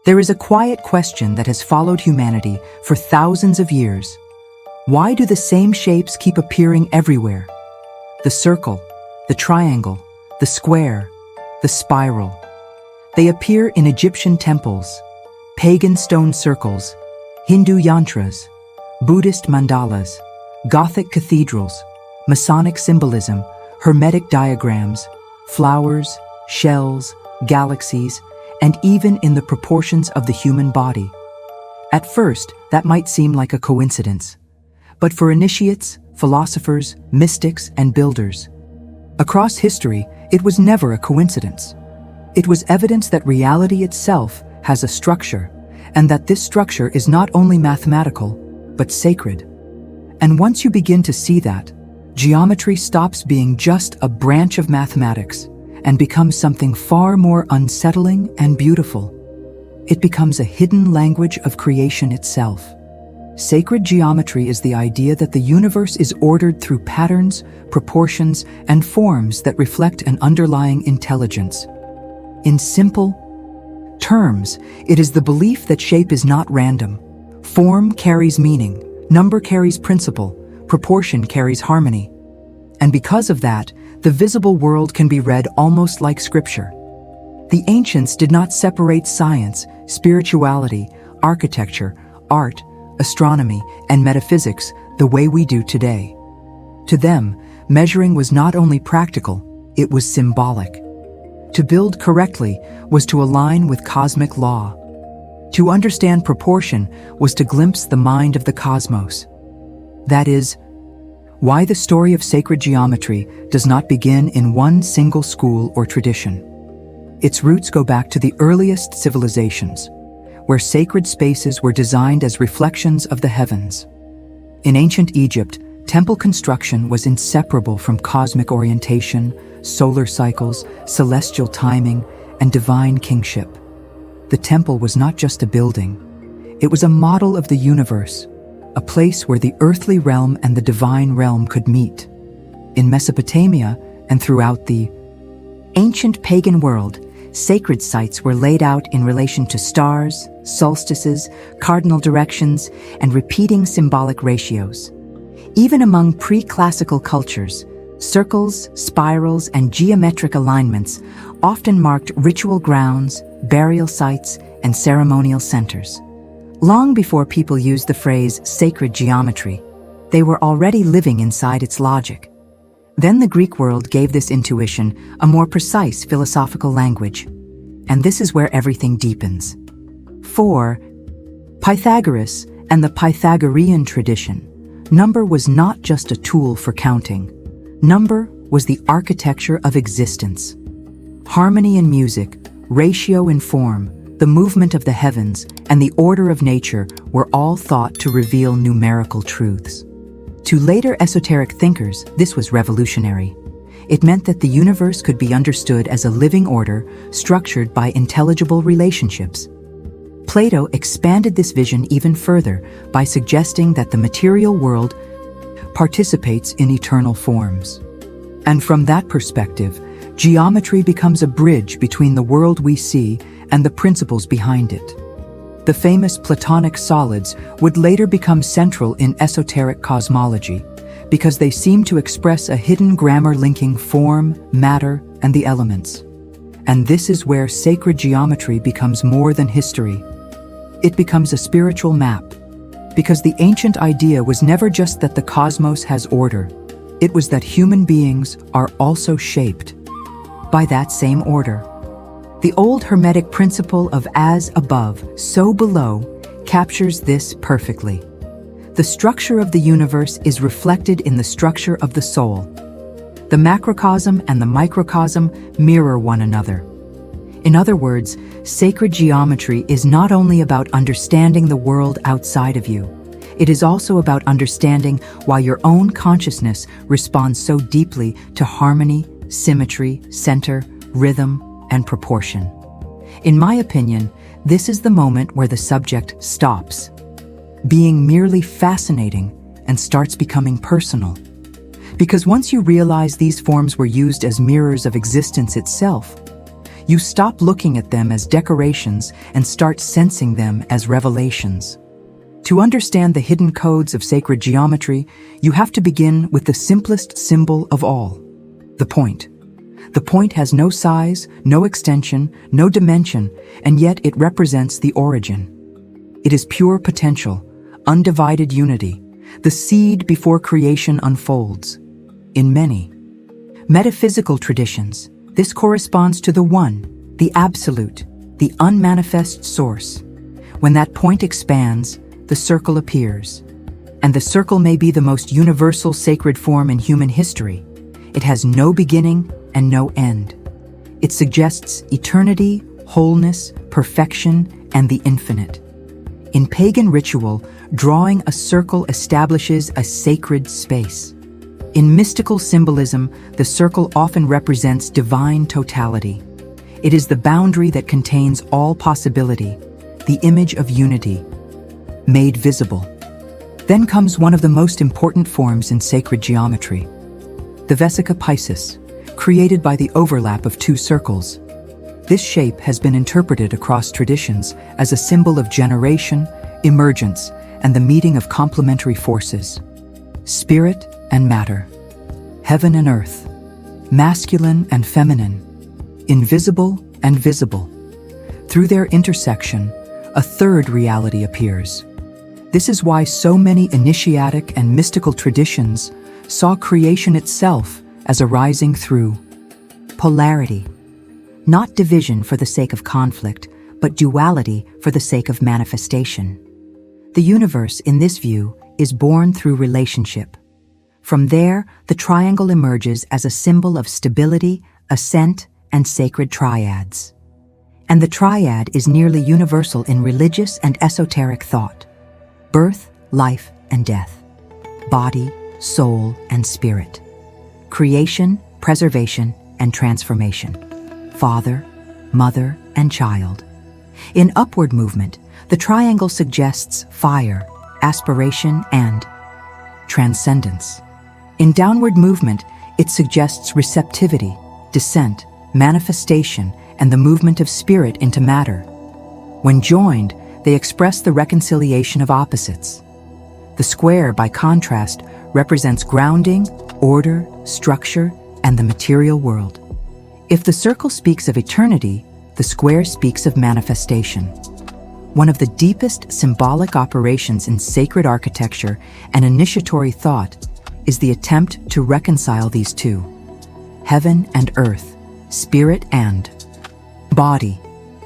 There is a quiet question that has followed humanity for thousands of years. Why do the same shapes keep appearing everywhere? The circle, the triangle, the square, the spiral. They appear in Egyptian temples, pagan stone circles, Hindu yantras, Buddhist mandalas, Gothic cathedrals, Masonic symbolism, Hermetic diagrams, flowers, shells, galaxies, and even in the proportions of the human body. At first, that might seem like a coincidence. But for initiates, philosophers, mystics, and builders, across history, it was never a coincidence. It was evidence that reality itself has a structure, and that this structure is not only mathematical, but sacred. And once you begin to see that, geometry stops being just a branch of mathematics and becomes something far more unsettling and beautiful. It becomes a hidden language of creation itself. Sacred geometry is the idea that the universe is ordered through patterns, proportions, and forms that reflect an underlying intelligence. In simple terms, it is the belief that shape is not random. Form carries meaning, number carries principle, proportion carries harmony. And because of that, the visible world can be read almost like scripture. The ancients did not separate science, spirituality, architecture, art, astronomy, and metaphysics the way we do today. To them, measuring was not only practical, it was symbolic. To build correctly was to align with cosmic law. To understand proportion was to glimpse the mind of the cosmos. That is, why the story of sacred geometry does not begin in one single school or tradition. Its roots go back to the earliest civilizations, where sacred spaces were designed as reflections of the heavens. In ancient Egypt, temple construction was inseparable from cosmic orientation, solar cycles, celestial timing, and divine kingship. The temple was not just a building. It was a model of the universe, a place where the earthly realm and the divine realm could meet. In Mesopotamia and throughout the ancient pagan world, sacred sites were laid out in relation to stars, solstices, cardinal directions, and repeating symbolic ratios. Even among pre-classical cultures, circles, spirals, and geometric alignments often marked ritual grounds, burial sites, and ceremonial centers. Long before people used the phrase sacred geometry, they were already living inside its logic. Then the Greek world gave this intuition a more precise philosophical language. And this is where everything deepens. For Pythagoras and the Pythagorean tradition, number was not just a tool for counting. Number was the architecture of existence. Harmony in music, ratio in form, the movement of the heavens, and the order of nature were all thought to reveal numerical truths. To later esoteric thinkers, this was revolutionary. It meant that the universe could be understood as a living order structured by intelligible relationships. Plato expanded this vision even further by suggesting that the material world participates in eternal forms. And from that perspective, geometry becomes a bridge between the world we see and the principles behind it. The famous Platonic Solids would later become central in esoteric cosmology because they seem to express a hidden grammar linking form, matter, and the elements. And this is where sacred geometry becomes more than history. It becomes a spiritual map, because the ancient idea was never just that the cosmos has order. It was that human beings are also shaped by that same order. The old Hermetic principle of as above, so below captures this perfectly. The structure of the universe is reflected in the structure of the soul. The macrocosm and the microcosm mirror one another. In other words, sacred geometry is not only about understanding the world outside of you. It is also about understanding why your own consciousness responds so deeply to harmony, symmetry, center, rhythm, and proportion. In my opinion, this is the moment where the subject stops being merely fascinating and starts becoming personal. Because once you realize these forms were used as mirrors of existence itself, You stop looking at them as decorations and start sensing them as revelations. To understand the hidden codes of sacred geometry, you have to begin with the simplest symbol of all, the point. The point has no size, no extension, no dimension, and yet it represents the origin. It is pure potential, undivided unity, the seed before creation unfolds. In many metaphysical traditions, this corresponds to the One, the Absolute, the unmanifest source. When that point expands, the circle appears. And the circle may be the most universal sacred form in human history. It has no beginning and no end. It suggests eternity, wholeness, perfection, and the infinite. In pagan ritual, drawing a circle establishes a sacred space. In mystical symbolism, the circle often represents divine totality. It is the boundary that contains all possibility, the image of unity, made visible. Then comes one of the most important forms in sacred geometry, the Vesica Piscis, created by the overlap of two circles. This shape has been interpreted across traditions as a symbol of generation, emergence, and the meeting of complementary forces, spirit and matter, heaven and earth, masculine and feminine, invisible and visible. Through their intersection, a third reality appears. This is why so many initiatic and mystical traditions saw creation itself as arising through polarity, not division for the sake of conflict, but duality for the sake of manifestation. The universe, in this view, is born through relationship. From there, the triangle emerges as a symbol of stability, ascent, and sacred triads. And the triad is nearly universal in religious and esoteric thought: birth, life, and death, body, soul, and spirit, creation, preservation, and transformation, father, mother, and child. In upward movement, the triangle suggests fire, aspiration, and transcendence. In downward movement, it suggests receptivity, descent, manifestation, and the movement of spirit into matter. When joined, they express the reconciliation of opposites. The square, by contrast, represents grounding, order, structure, and the material world. If the circle speaks of eternity, the square speaks of manifestation. One of the deepest symbolic operations in sacred architecture and initiatory thought is the attempt to reconcile these two: heaven and earth, spirit and body,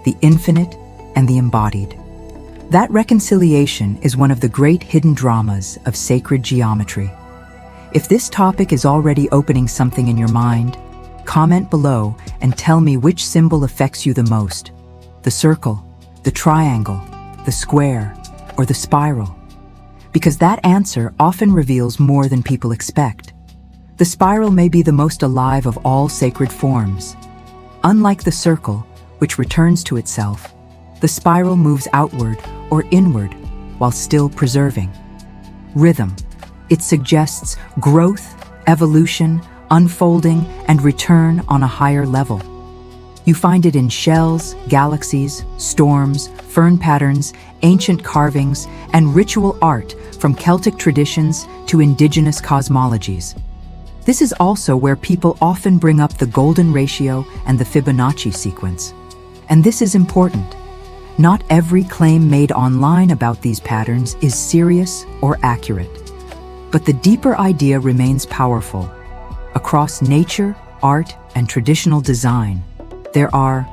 the infinite and the embodied. That reconciliation is one of the great hidden dramas of sacred geometry. If this topic is already opening something in your mind, comment below and tell me which symbol affects you the most: the circle, the triangle, the square, or the spiral. Because that answer often reveals more than people expect. The spiral may be the most alive of all sacred forms. Unlike the circle, which returns to itself, the spiral moves outward or inward while still preserving rhythm. It suggests growth, evolution, unfolding, and return on a higher level. You find it in shells, galaxies, storms, fern patterns, ancient carvings, and ritual art from Celtic traditions to indigenous cosmologies. This is also where people often bring up the golden ratio and the Fibonacci sequence. And this is important. Not every claim made online about these patterns is serious or accurate. But the deeper idea remains powerful. Across nature, art, and traditional design, there are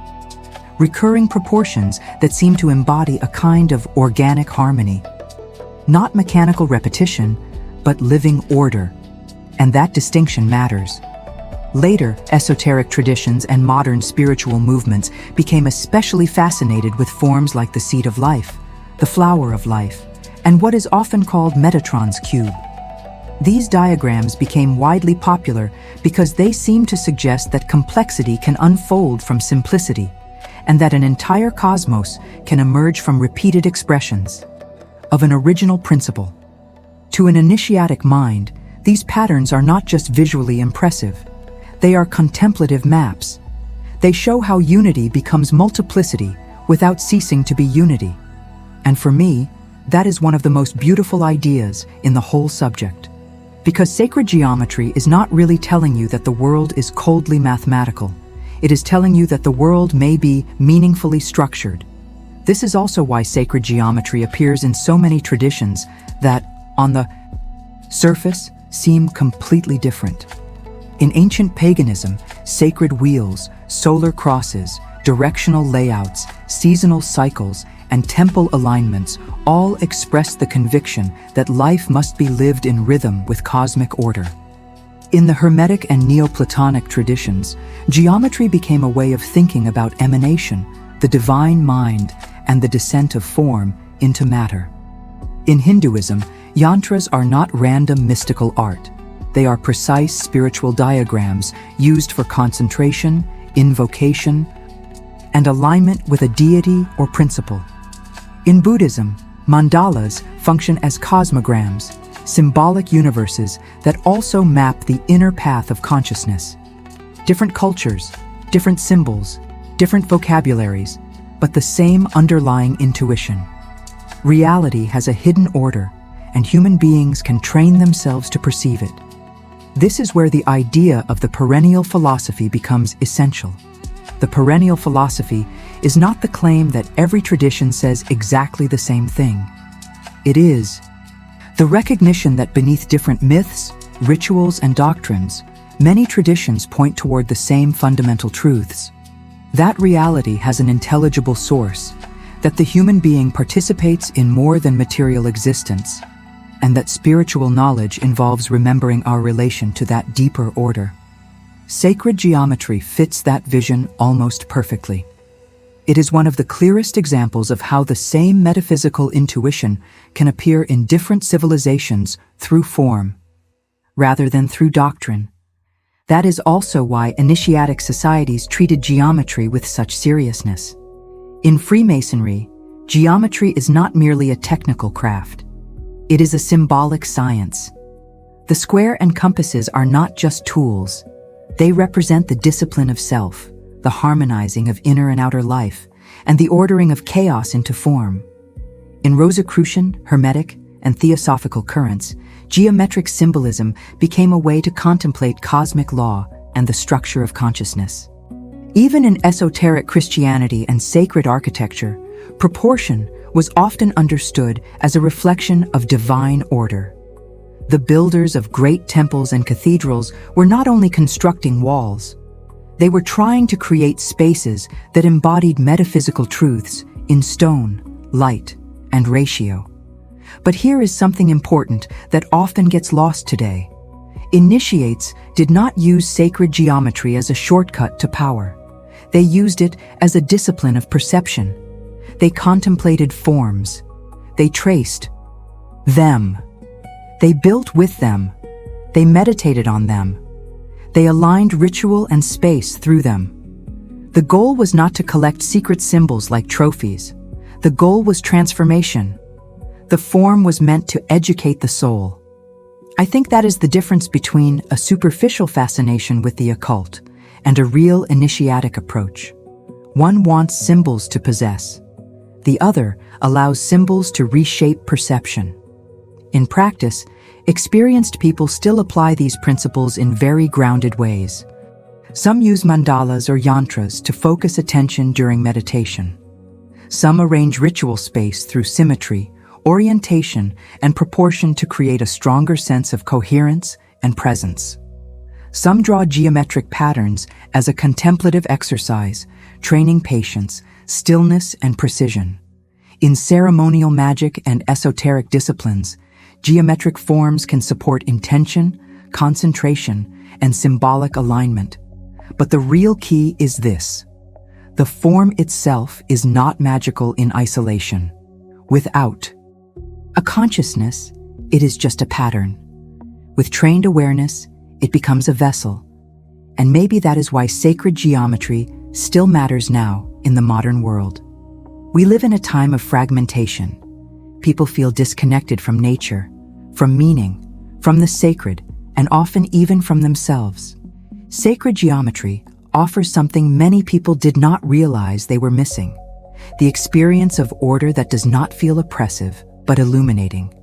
recurring proportions that seem to embody a kind of organic harmony. Not mechanical repetition, but living order. And that distinction matters. Later, esoteric traditions and modern spiritual movements became especially fascinated with forms like the seed of life, the flower of life, and what is often called Metatron's cube. These diagrams became widely popular because they seem to suggest that complexity can unfold from simplicity, and that an entire cosmos can emerge from repeated expressions of an original principle. To an initiatic mind, these patterns are not just visually impressive. They are contemplative maps. They show how unity becomes multiplicity without ceasing to be unity. And for me, that is one of the most beautiful ideas in the whole subject. Because sacred geometry is not really telling you that the world is coldly mathematical. It is telling you that the world may be meaningfully structured. This is also why sacred geometry appears in so many traditions that, on the surface, seem completely different. In ancient paganism, sacred wheels, solar crosses, directional layouts, seasonal cycles, and temple alignments all express the conviction that life must be lived in rhythm with cosmic order. In the Hermetic and Neoplatonic traditions, geometry became a way of thinking about emanation, the divine mind, and the descent of form into matter. In Hinduism, Yantras are not random mystical art. They are precise spiritual diagrams used for concentration, invocation, and alignment with a deity or principle. In Buddhism, mandalas function as cosmograms, symbolic universes that also map the inner path of consciousness. Different cultures, different symbols, different vocabularies, but the same underlying intuition. Reality has a hidden order, and human beings can train themselves to perceive it. This is where the idea of the perennial philosophy becomes essential. The perennial philosophy is not the claim that every tradition says exactly the same thing. It is the recognition that beneath different myths, rituals, and doctrines, many traditions point toward the same fundamental truths. That reality has an intelligible source, that the human being participates in more than material existence, and that spiritual knowledge involves remembering our relation to that deeper order. Sacred geometry fits that vision almost perfectly. It is one of the clearest examples of how the same metaphysical intuition can appear in different civilizations through form, rather than through doctrine. That is also why initiatic societies treated geometry with such seriousness. In Freemasonry, geometry is not merely a technical craft. It is a symbolic science. The square and compasses are not just tools. They represent the discipline of self, the harmonizing of inner and outer life, and the ordering of chaos into form. In Rosicrucian, Hermetic, and Theosophical currents, geometric symbolism became a way to contemplate cosmic law and the structure of consciousness. Even in esoteric Christianity and sacred architecture, proportion was often understood as a reflection of divine order. The builders of great temples and cathedrals were not only constructing walls, they were trying to create spaces that embodied metaphysical truths in stone, light, and ratio. But here is something important that often gets lost today. Initiates did not use sacred geometry as a shortcut to power. They used it as a discipline of perception. They contemplated forms. They traced them. They built with them. They meditated on them. They aligned ritual and space through them. The goal was not to collect secret symbols like trophies. The goal was transformation. The form was meant to educate the soul. I think that is the difference between a superficial fascination with the occult and a real initiatic approach. One wants symbols to possess. The other allows symbols to reshape perception. In practice, experienced people still apply these principles in very grounded ways. Some use mandalas or yantras to focus attention during meditation. Some arrange ritual space through symmetry, orientation, and proportion to create a stronger sense of coherence and presence. Some draw geometric patterns as a contemplative exercise, training patience, stillness, and precision. In ceremonial magic and esoteric disciplines, geometric forms can support intention, concentration, and symbolic alignment. But the real key is this: the form itself is not magical in isolation. Without a consciousness, it is just a pattern. With trained awareness, it becomes a vessel. And maybe that is why sacred geometry still matters now in the modern world. We live in a time of fragmentation. People feel disconnected from nature, from meaning, from the sacred, and often even from themselves. Sacred geometry offers something many people did not realize they were missing: the experience of order that does not feel oppressive, but illuminating.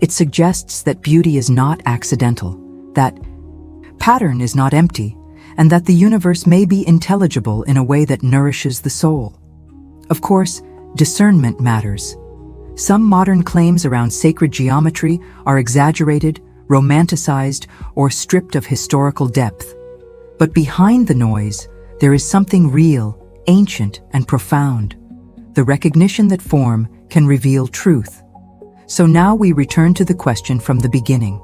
It suggests that beauty is not accidental, that pattern is not empty, and that the universe may be intelligible in a way that nourishes the soul. Of course, discernment matters. Some modern claims around sacred geometry are exaggerated, romanticized, or stripped of historical depth. But behind the noise, there is something real, ancient, and profound: the recognition that form can reveal truth. So now we return to the question from the beginning.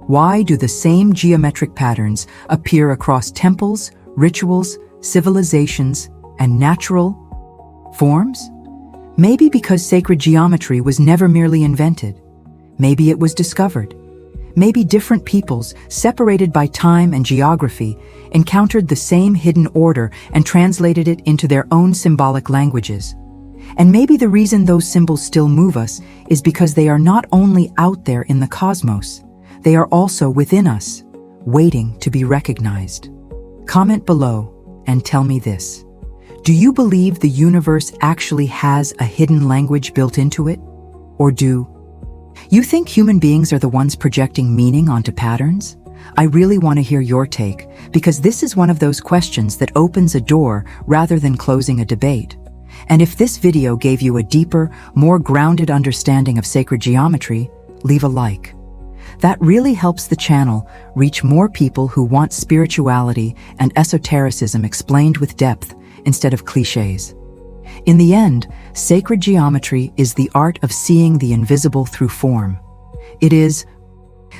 Why do the same geometric patterns appear across temples, rituals, civilizations, and natural forms? Maybe because sacred geometry was never merely invented. Maybe it was discovered. Maybe different peoples, separated by time and geography, encountered the same hidden order and translated it into their own symbolic languages. And maybe the reason those symbols still move us is because they are not only out there in the cosmos, they are also within us, waiting to be recognized. Comment below and tell me this: do you believe the universe actually has a hidden language built into it? Or do you think human beings are the ones projecting meaning onto patterns? I really want to hear your take, because this is one of those questions that opens a door rather than closing a debate. And if this video gave you a deeper, more grounded understanding of sacred geometry, leave a like. That really helps the channel reach more people who want spirituality and esotericism explained with depth instead of cliches. In the end, sacred geometry is the art of seeing the invisible through form. It is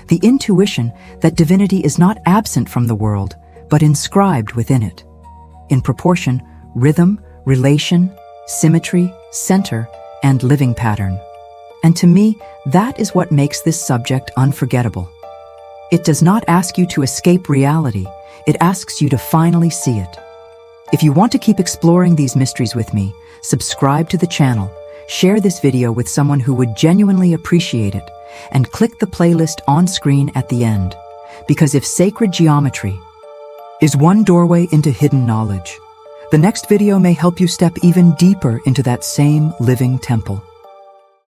the intuition that divinity is not absent from the world, but inscribed within it. In proportion, rhythm, relation, symmetry, center, and living pattern. And to me, that is what makes this subject unforgettable. It does not ask you to escape reality, it asks you to finally see it. If you want to keep exploring these mysteries with me, subscribe to the channel, share this video with someone who would genuinely appreciate it, and click the playlist on screen at the end. Because if sacred geometry is one doorway into hidden knowledge, the next video may help you step even deeper into that same living temple.